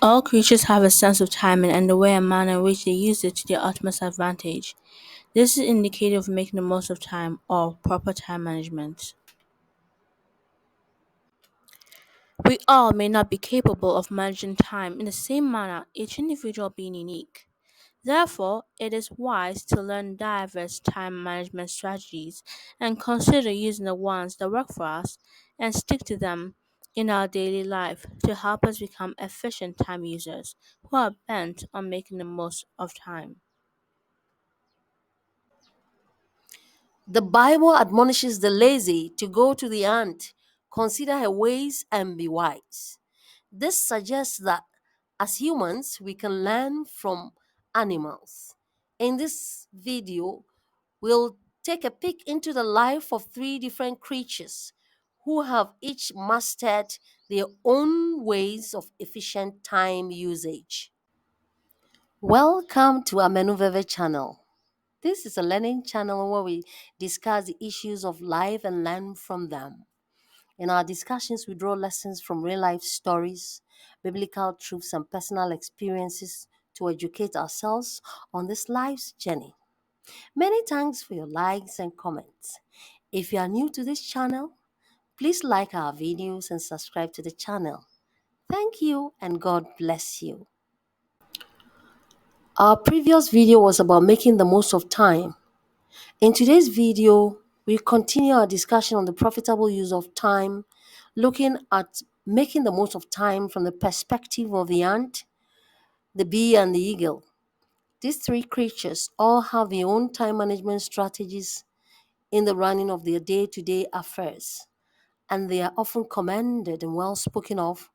All creatures have a sense of time and the way and manner in which they use it to their utmost advantage. This is indicative of making the most of time or proper time management. We all may not be capable of managing time in the same manner, each individual being unique. Therefore, it is wise to learn diverse time management strategies and consider using the ones that work for us and stick to them in our daily life to help us become efficient time users who are bent on making the most of time. The Bible admonishes the lazy to go to the ant, consider her ways, and be wise. This suggests that as humans, we can learn from animals. In this video, we'll take a peek into the life of three different creatures who have each mastered their own ways of efficient time usage. Welcome to Amenuveve channel. This is a learning channel where we discuss the issues of life and learn from them. In our discussions, we draw lessons from real life stories, biblical truths, and personal experiences to educate ourselves on this life's journey. Many thanks for your likes and comments. If you are new to this channel, please like our videos and subscribe to the channel. Thank you and God bless you. Our previous video was about making the most of time. In today's video, we continue our discussion on the profitable use of time, looking at making the most of time from the perspective of the ant, the bee, and the eagle. These three creatures all have their own time management strategies in the running of their day to day affairs, and they are often commended and well spoken of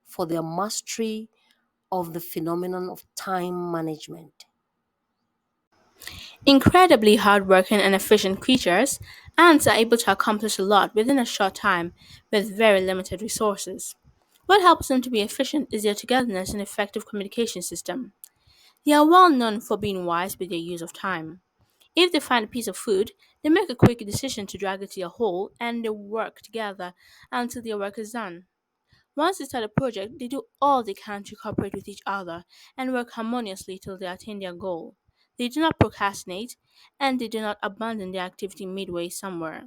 for their mastery of the phenomenon of time management. Incredibly hardworking and efficient creatures, ants are able to accomplish a lot within a short time with very limited resources. What helps them to be efficient is their togetherness and effective communication system. They are well known for being wise with their use of time. If they find a piece of food, they make a quick decision to drag it to a hole and they work together until their work is done. Once they start a project, they do all they can to cooperate with each other and work harmoniously till they attain their goal. They do not procrastinate and they do not abandon their activity midway somewhere.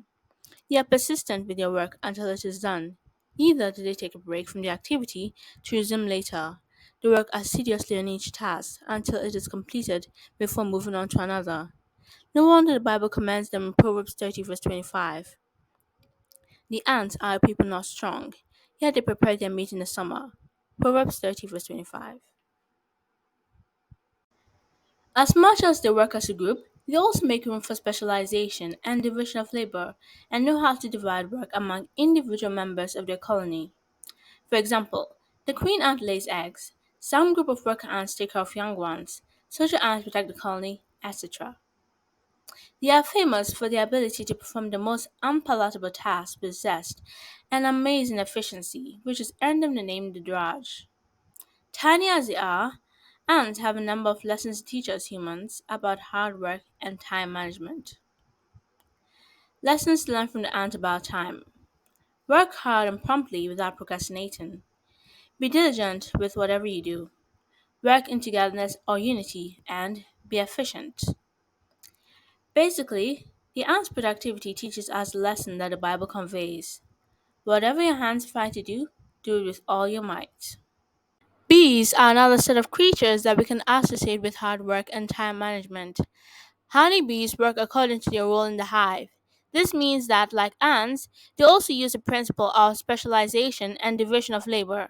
They are persistent with their work until it is done. Neither do they take a break from the activity to resume later. They work assiduously on each task until it is completed before moving on to another. No wonder the Bible commands them in Proverbs 30, verse 25. The ants are a people not strong, yet they prepare their meat in the summer. Proverbs 30, verse 25. As much as they work as a group, they also make room for specialization and division of labor and know how to divide work among individual members of their colony. For example, the queen ant lays eggs, some group of worker ants take care of young ones, social ants protect the colony, etc. They are famous for their ability to perform the most unpalatable tasks with zest and amazing efficiency, which has earned them the name the Drudge. Tiny as they are, ants have a number of lessons to teach us humans about hard work and time management. Lessons to learn from the ant about time. Work hard and promptly without procrastinating. Be diligent with whatever you do. Work in togetherness or unity and be efficient. Basically, the ant's productivity teaches us a lesson that the Bible conveys. Whatever your hands find to do it with all your might. Bees are another set of creatures that we can associate with hard work and time management. Honeybees work according to their role in the hive. This means that, like ants, they also use the principle of specialization and division of labor.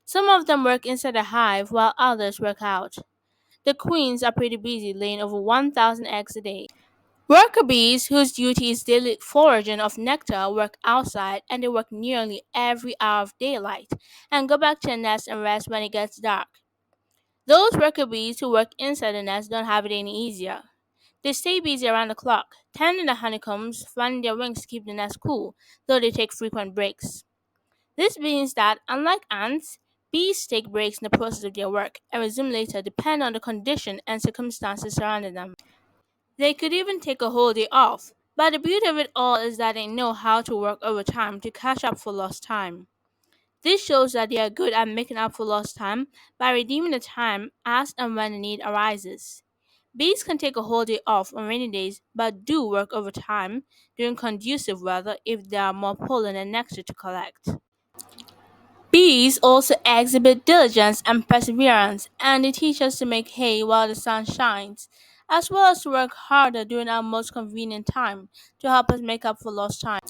Some of them work inside a hive while others work out. The queens are pretty busy laying over 1,000 eggs a day. Worker bees, whose duty is daily foraging of nectar, work outside and they work nearly every hour of daylight and go back to their nest and rest when it gets dark. Those worker bees who work inside the nest don't have it any easier. They stay busy around the clock, tending the honeycombs, fanning their wings to keep the nest cool, though they take frequent breaks. This means that, unlike ants, bees take breaks in the process of their work and resume later depending on the condition and circumstances surrounding them. They could even take a whole day off, but the beauty of it all is that they know how to work overtime to catch up for lost time. This shows that they are good at making up for lost time by redeeming the time as and when a need arises. Bees can take a whole day off on rainy days but do work overtime during conducive weather if there are more pollen and nectar to collect. Bees also exhibit diligence and perseverance, and they teach us to make hay while the sun shines, as well as to work harder during our most convenient time to help us make up for lost time.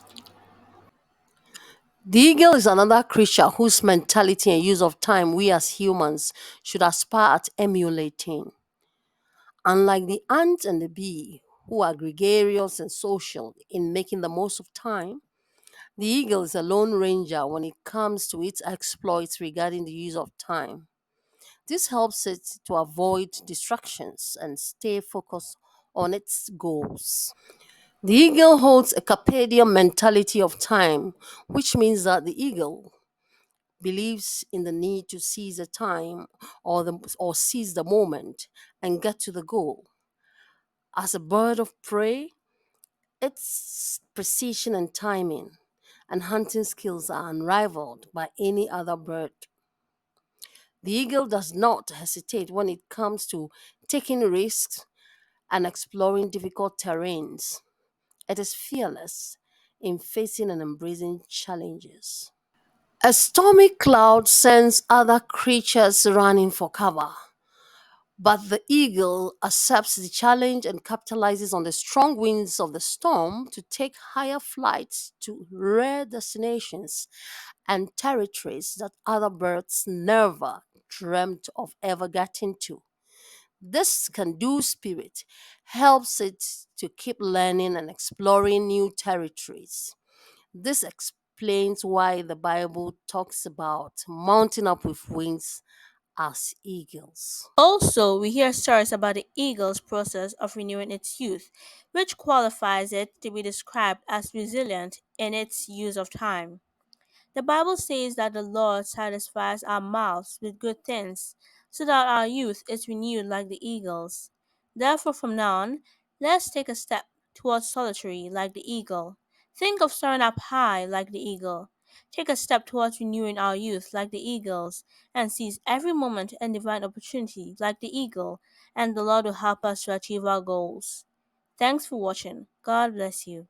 The eagle is another creature whose mentality and use of time we as humans should aspire at emulating. Unlike the ant and the bee, who are gregarious and social in making the most of time, the eagle is a lone ranger when it comes to its exploits regarding the use of time. This helps it to avoid distractions and stay focused on its goals. The eagle holds a Carpe mentality of time, which means that the eagle believes in the need to seize the time or seize the moment and get to the goal. As a bird of prey, its precision and timing and hunting skills are unrivaled by any other bird. The eagle does not hesitate when it comes to taking risks and exploring difficult terrains. It is fearless in facing and embracing challenges. A stormy cloud sends other creatures running for cover, but the eagle accepts the challenge and capitalizes on the strong winds of the storm to take higher flights to rare destinations and territories that other birds never dreamt of ever getting to. This can do spirit helps it to keep learning and exploring new territories. This explains why the Bible talks about mounting up with wings as eagles. Also, we hear stories about the eagle's process of renewing its youth, which qualifies it to be described as resilient in its use of time. The Bible says that the Lord satisfies our mouths with good things, so that our youth is renewed like the eagles. Therefore, from now on, let's take a step towards solitary like the eagle. Think of soaring up high like the eagle. Take a step towards renewing our youth like the eagles, and seize every moment and divine opportunity like the eagle, and the Lord will help us to achieve our goals. Thanks for watching. God bless you.